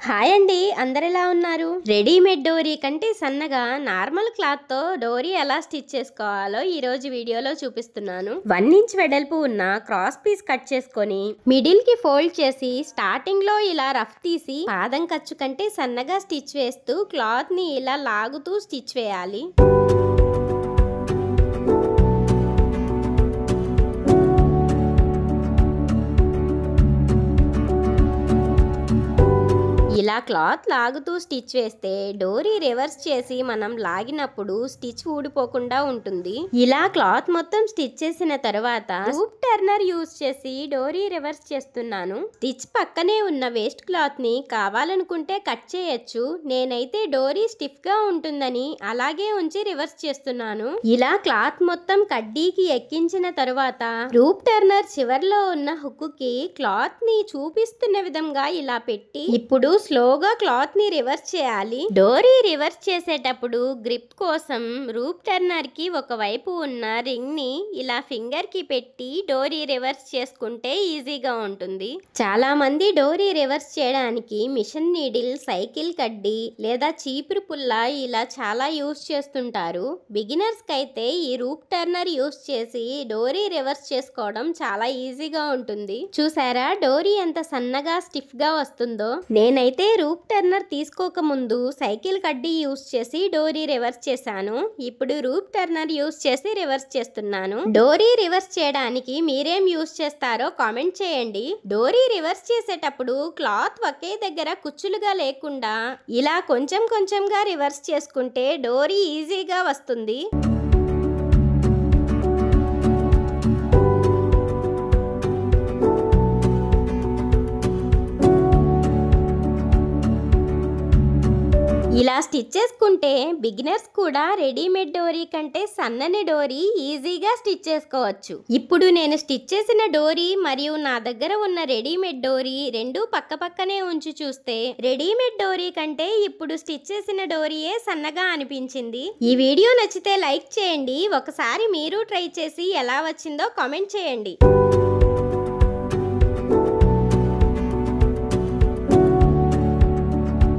Hi అండి, అందరెలా ఉన్నారు? Readymade డోరీ కంటే సన్నగా నార్మల్ క్లాత్ తో డోరీ ఎలా స్టిచ్ చేసుకోవాలో ఈ రోజు వీడియోలో చూపిస్తున్నాను. 1 ఇంచ్ వెడల్పు ఉన్న క్రాస్ పీస్ కట్ చేసుకొని మిడిల్ కి ఫోల్డ్ చేసి స్టార్టింగ్ లో ఇలా రఫ్ తీసి పాదం ఖర్చు కంటే సన్నగా స్టిచ్ వేస్తూ క్లాత్ ని ఇలా లాగుతూ స్టిచ్ వేయాలి. ఇలా క్లాత్ లాగుతూ స్టిచ్ వేస్తే డోరీ రివర్స్ చేసి మనం లాగినప్పుడు స్టిచ్ ఊడిపోకుండా ఉంటుంది. ఇలా క్లాత్ మొత్తం స్టిచ్ చేసిన తర్వాత లూప్ టర్నర్ యూజ్ చేసి డోరీ రివర్స్ చేస్తున్నాను. స్టిచ్ పక్కనే ఉన్న వేస్ట్ క్లాత్ ని కావాలనుకుంటే కట్ చేయొచ్చు. నేనైతే డోరీ స్టిఫ్ గా ఉంటుందని అలాగే ఉంచి రివర్స్ చేస్తున్నాను. ఇలా క్లాత్ మొత్తం కడ్డీకి ఎక్కించిన తర్వాత లూప్ టర్నర్ చివర్లో ఉన్న హుక్ కి క్లాత్ ని చూపిస్తున్న విధంగా ఇలా పెట్టి ఇప్పుడు స్లోగా క్లాత్ ని రివర్స్ చేయాలి. డోరీ రివర్స్ చేసేటప్పుడు గ్రిప్ కోసం లూప్ టర్నర్ కి ఒక వైపు ఉన్న రింగ్ ని ఇలా ఫింగర్ కి పెట్టి డోరీ రివర్స్ చేసుకుంటే ఈజీగా ఉంటుంది. చాలా మంది డోరీ రివర్స్ చేయడానికి మిషన్ నీడిల్, సైకిల్ కడ్డీ లేదా చీపురు పుల్ల ఇలా చాలా యూస్ చేస్తుంటారు. బిగినర్స్ కి అయితే ఈ లూప్ టర్నర్ యూస్ చేసి డోరీ రివర్స్ చేసుకోవడం చాలా ఈజీగా ఉంటుంది. చూసారా డోరీ ఎంత సన్నగా స్టిఫ్ గా వస్తుందో? నేనైతే లూప్ టర్నర్ తీసుకోక ముందు సైకిల్ కడ్డీ యూస్ చేసి డోరీ రివర్స్ చేశాను. ఇప్పుడు లూప్ టర్నర్ యూస్ చేసి రివర్స్ చేస్తున్నాను. డోరీ రివర్స్ చేయడానికి మీరేం యూస్ చేస్తారో కామెంట్ చేయండి. డోరీ రివర్స్ చేసేటప్పుడు క్లాత్ ఒకే దగ్గర కుచ్చులుగా లేకుండా ఇలా కొంచెం కొంచెంగా రివర్స్ చేసుకుంటే డోరీ ఈజీగా వస్తుంది. ఇలా స్టిచ్ చేసుకుంటే బిగినర్స్ కూడా రెడీమేడ్ డోరీ కంటే సన్నని డోరీ ఈజీగా స్టిచ్ చేసుకోవచ్చు. ఇప్పుడు నేను స్టిచ్ చేసిన డోరీ మరియు నా దగ్గర ఉన్న రెడీమేడ్ డోరీ రెండు పక్క పక్కనే ఉంచి చూస్తే రెడీమేడ్ డోరీ కంటే ఇప్పుడు స్టిచ్ చేసిన డోరీయే సన్నగా అనిపించింది. ఈ వీడియో నచ్చితే లైక్ చేయండి. ఒకసారి మీరు ట్రై చేసి ఎలా వచ్చిందో కామెంట్ చేయండి.